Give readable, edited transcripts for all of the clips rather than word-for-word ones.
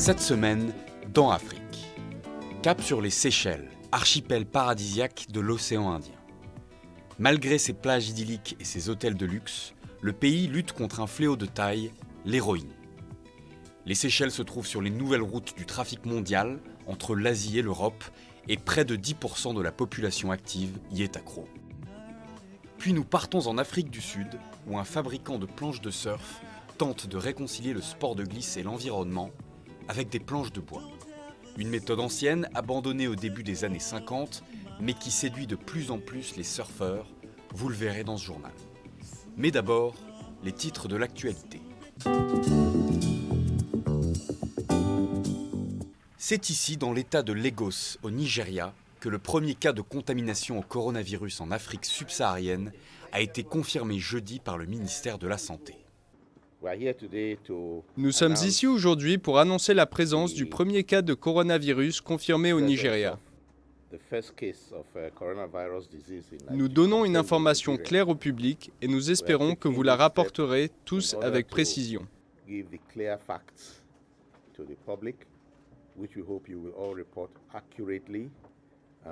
Cette semaine, dans Afrique. Cap sur les Seychelles, archipel paradisiaque de l'océan Indien. Malgré ses plages idylliques et ses hôtels de luxe, le pays lutte contre un fléau de taille, l'héroïne. Les Seychelles se trouvent sur les nouvelles routes du trafic mondial entre l'Asie et l'Europe et près de 10% de la population active y est accro. Puis nous partons en Afrique du Sud où un fabricant de planches de surf tente de réconcilier le sport de glisse et l'environnement avec des planches de bois. Une méthode ancienne, abandonnée au début des années 50, mais qui séduit de plus en plus les surfeurs, vous le verrez dans ce journal. Mais d'abord, les titres de l'actualité. C'est ici, dans l'état de Lagos, au Nigeria, que le premier cas de contamination au coronavirus en Afrique subsaharienne a été confirmé jeudi par le ministère de la Santé. Nous sommes ici aujourd'hui pour annoncer la présence du premier cas de coronavirus confirmé au Nigeria. Nous donnons une information claire au public et nous espérons que vous la rapporterez tous avec précision.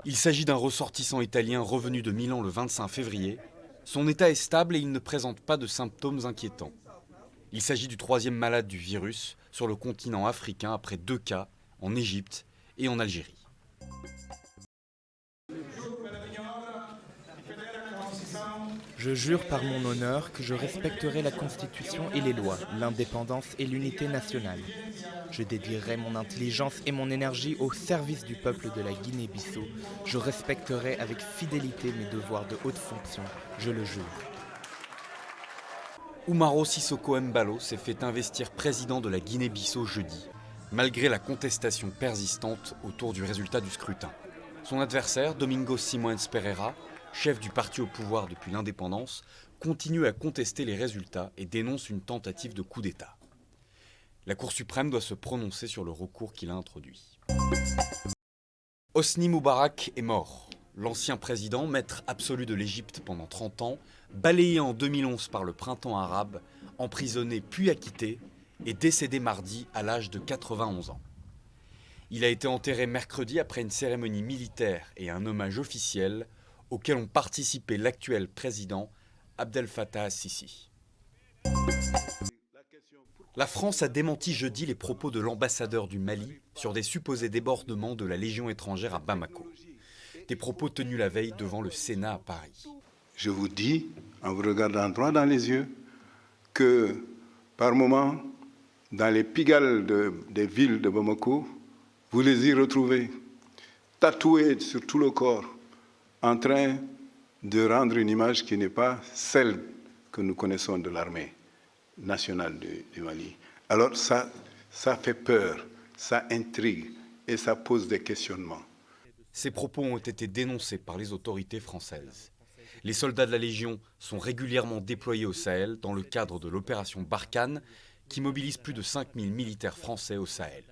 Il s'agit d'un ressortissant italien revenu de Milan le 25 février. Son état est stable et il ne présente pas de symptômes inquiétants. Il s'agit du troisième malade du virus sur le continent africain après 2 cas en Égypte et en Algérie. Je jure par mon honneur que je respecterai la Constitution et les lois, l'indépendance et l'unité nationale. Je dédierai mon intelligence et mon énergie au service du peuple de la Guinée-Bissau. Je respecterai avec fidélité mes devoirs de haute fonction, je le jure. Umaro Sissoko Embalo s'est fait investir président de la Guinée-Bissau jeudi, malgré la contestation persistante autour du résultat du scrutin. Son adversaire, Domingos Simões Pereira, chef du parti au pouvoir depuis l'indépendance, continue à contester les résultats et dénonce une tentative de coup d'État. La Cour suprême doit se prononcer sur le recours qu'il a introduit. Hosni Moubarak est mort. L'ancien président, maître absolu de l'Égypte pendant 30 ans, balayé en 2011 par le printemps arabe, emprisonné puis acquitté, est décédé mardi à l'âge de 91 ans. Il a été enterré mercredi après une cérémonie militaire et un hommage officiel auquel ont participé l'actuel président Abdel Fattah al-Sisi. La France a démenti jeudi les propos de l'ambassadeur du Mali sur des supposés débordements de la Légion étrangère à Bamako. Des propos tenus la veille devant le Sénat à Paris. Je vous dis, en vous regardant droit dans les yeux, que par moments, dans les pigalle des villes de Bamako, vous les y retrouvez, tatoués sur tout le corps, en train de rendre une image qui n'est pas celle que nous connaissons de l'armée nationale du Mali. Alors ça fait peur, ça intrigue et ça pose des questionnements. Ces propos ont été dénoncés par les autorités françaises. Les soldats de la Légion sont régulièrement déployés au Sahel dans le cadre de l'opération Barkhane qui mobilise plus de 5000 militaires français au Sahel.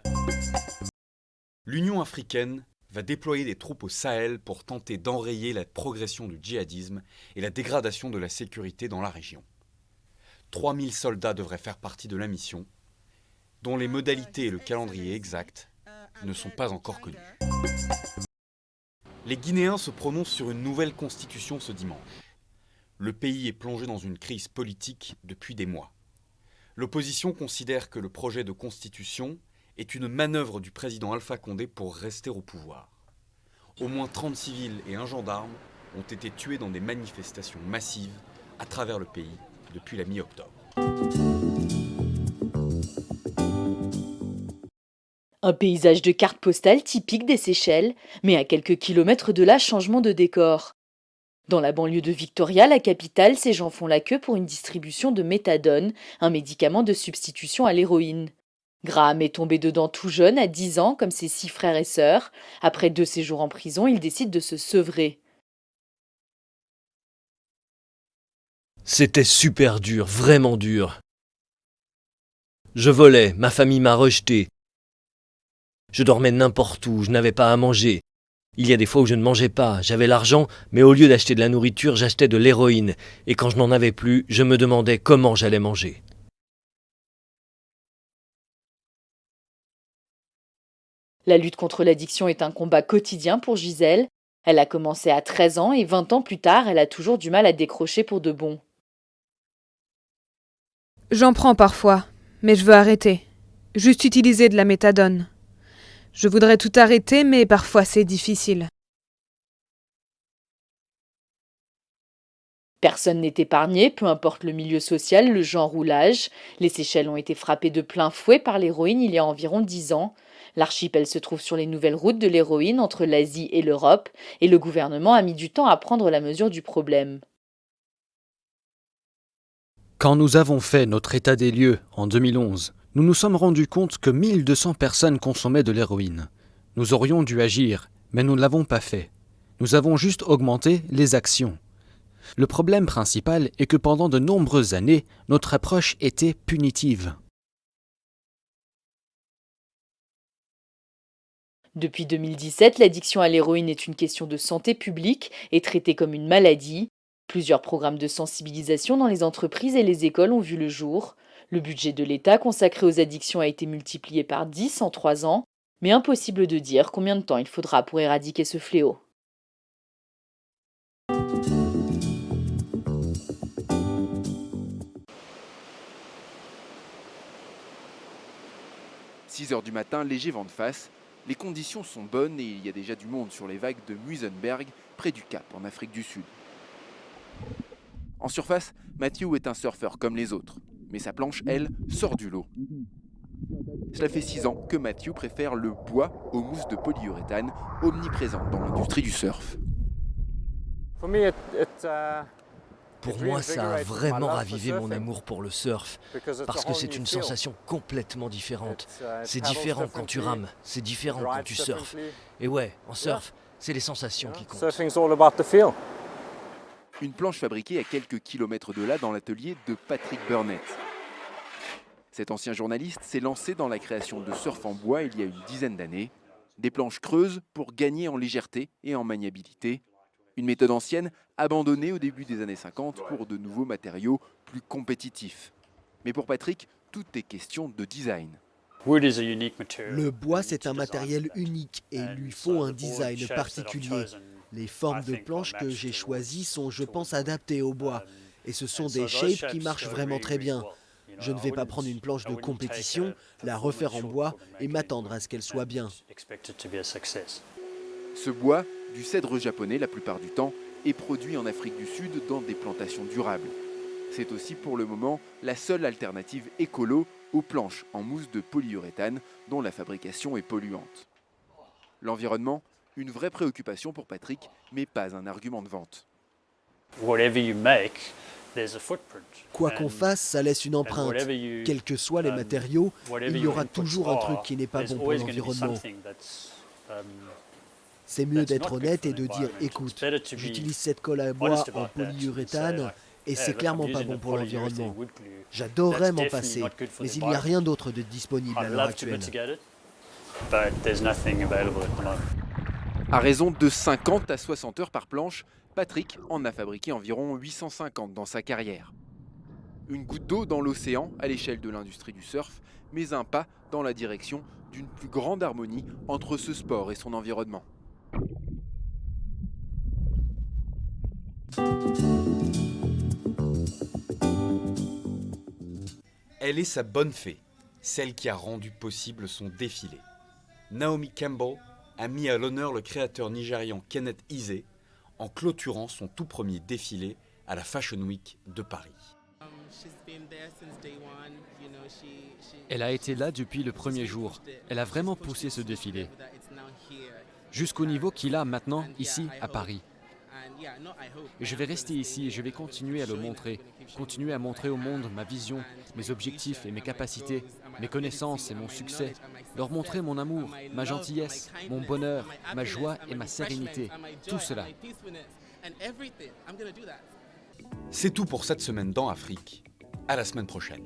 L'Union africaine va déployer des troupes au Sahel pour tenter d'enrayer la progression du djihadisme et la dégradation de la sécurité dans la région. 3000 soldats devraient faire partie de la mission, dont les modalités et le calendrier exact ne sont pas encore connus. Les Guinéens se prononcent sur une nouvelle constitution ce dimanche. Le pays est plongé dans une crise politique depuis des mois. L'opposition considère que le projet de constitution est une manœuvre du président Alpha Condé pour rester au pouvoir. Au moins 30 civils et un gendarme ont été tués dans des manifestations massives à travers le pays depuis la mi-octobre. Un paysage de carte postale typique des Seychelles, mais à quelques kilomètres de là, changement de décor. Dans la banlieue de Victoria, la capitale, ces gens font la queue pour une distribution de méthadone, un médicament de substitution à l'héroïne. Graham est tombé dedans tout jeune, à 10 ans, comme ses 6 frères et sœurs. Après 2 séjours en prison, il décide de se sevrer. C'était super dur, vraiment dur. Je volais, ma famille m'a rejeté. Je dormais n'importe où, je n'avais pas à manger. Il y a des fois où je ne mangeais pas, j'avais l'argent, mais au lieu d'acheter de la nourriture, j'achetais de l'héroïne. Et quand je n'en avais plus, je me demandais comment j'allais manger. La lutte contre l'addiction est un combat quotidien pour Gisèle. Elle a commencé à 13 ans et 20 ans plus tard, elle a toujours du mal à décrocher pour de bon. J'en prends parfois, mais je veux arrêter. Juste utiliser de la méthadone. Je voudrais tout arrêter, mais parfois c'est difficile. Personne n'est épargné, peu importe le milieu social, le genre ou l'âge. Les Seychelles ont été frappées de plein fouet par l'héroïne il y a environ 10 ans. L'archipel se trouve sur les nouvelles routes de l'héroïne entre l'Asie et l'Europe, et le gouvernement a mis du temps à prendre la mesure du problème. Quand nous avons fait notre état des lieux en 2011, nous nous sommes rendus compte que 1200 personnes consommaient de l'héroïne. Nous aurions dû agir, mais nous ne l'avons pas fait. Nous avons juste augmenté les actions. Le problème principal est que pendant de nombreuses années, notre approche était punitive. Depuis 2017, l'addiction à l'héroïne est une question de santé publique et traitée comme une maladie. Plusieurs programmes de sensibilisation dans les entreprises et les écoles ont vu le jour. Le budget de l'État consacré aux addictions a été multiplié par 10 en 3 ans, mais impossible de dire combien de temps il faudra pour éradiquer ce fléau. « 6h du matin, léger vent de face. Les conditions sont bonnes et il y a déjà du monde sur les vagues de Muizenberg, près du Cap, en Afrique du Sud. En surface, Matthew est un surfeur comme les autres, mais sa planche, elle, sort du lot. Cela fait 6 ans que Matthew préfère le bois aux mousses de polyuréthane, omniprésentes dans l'industrie du surf. Pour moi, ça a vraiment ravivé mon amour pour le surf, parce que c'est une sensation complètement différente. C'est différent quand tu rames, c'est différent quand tu surfes. Et ouais, en surf, c'est les sensations qui comptent. Une planche fabriquée à quelques kilomètres de là dans l'atelier de Patrick Burnett. Cet ancien journaliste s'est lancé dans la création de surf en bois il y a une dizaine d'années. Des planches creuses pour gagner en légèreté et en maniabilité. Une méthode ancienne, abandonnée au début des années 50 pour de nouveaux matériaux plus compétitifs. Mais pour Patrick, tout est question de design. Le bois, c'est un matériel unique et il lui faut un design particulier. Les formes de planches que j'ai choisies sont, je pense, adaptées au bois. Et ce sont des shapes qui marchent vraiment très bien. Je ne vais pas prendre une planche de compétition, la refaire en bois et m'attendre à ce qu'elle soit bien. Ce bois, du cèdre japonais la plupart du temps, est produit en Afrique du Sud dans des plantations durables. C'est aussi pour le moment la seule alternative écolo aux planches en mousse de polyuréthane dont la fabrication est polluante. L'environnement, une vraie préoccupation pour Patrick, mais pas un argument de vente. Quoi qu'on fasse, ça laisse une empreinte. Quels que soient les matériaux, il y aura toujours un truc qui n'est pas bon pour l'environnement. C'est mieux d'être honnête et de dire « Écoute, j'utilise cette colle à bois en polyuréthane et c'est clairement pas bon pour l'environnement. J'adorerais m'en passer, mais il n'y a rien d'autre de disponible à l'heure actuelle. » À raison de 50 à 60 heures par planche, Patrick en a fabriqué environ 850 dans sa carrière. Une goutte d'eau dans l'océan à l'échelle de l'industrie du surf, mais un pas dans la direction d'une plus grande harmonie entre ce sport et son environnement. Elle est sa bonne fée, celle qui a rendu possible son défilé. Naomi Campbell a mis à l'honneur le créateur nigérian Kenneth Eze en clôturant son tout premier défilé à la Fashion Week de Paris. Elle a été là depuis le premier jour. Elle a vraiment poussé ce défilé. Jusqu'au niveau qu'il a maintenant, ici, à Paris. Et je vais rester ici et je vais continuer à le montrer. Continuer à montrer au monde ma vision, mes objectifs et mes capacités, mes connaissances et mon succès. Leur montrer mon amour, ma gentillesse, mon bonheur, ma joie et ma sérénité. Tout cela. C'est tout pour cette semaine dans Afrique. À la semaine prochaine.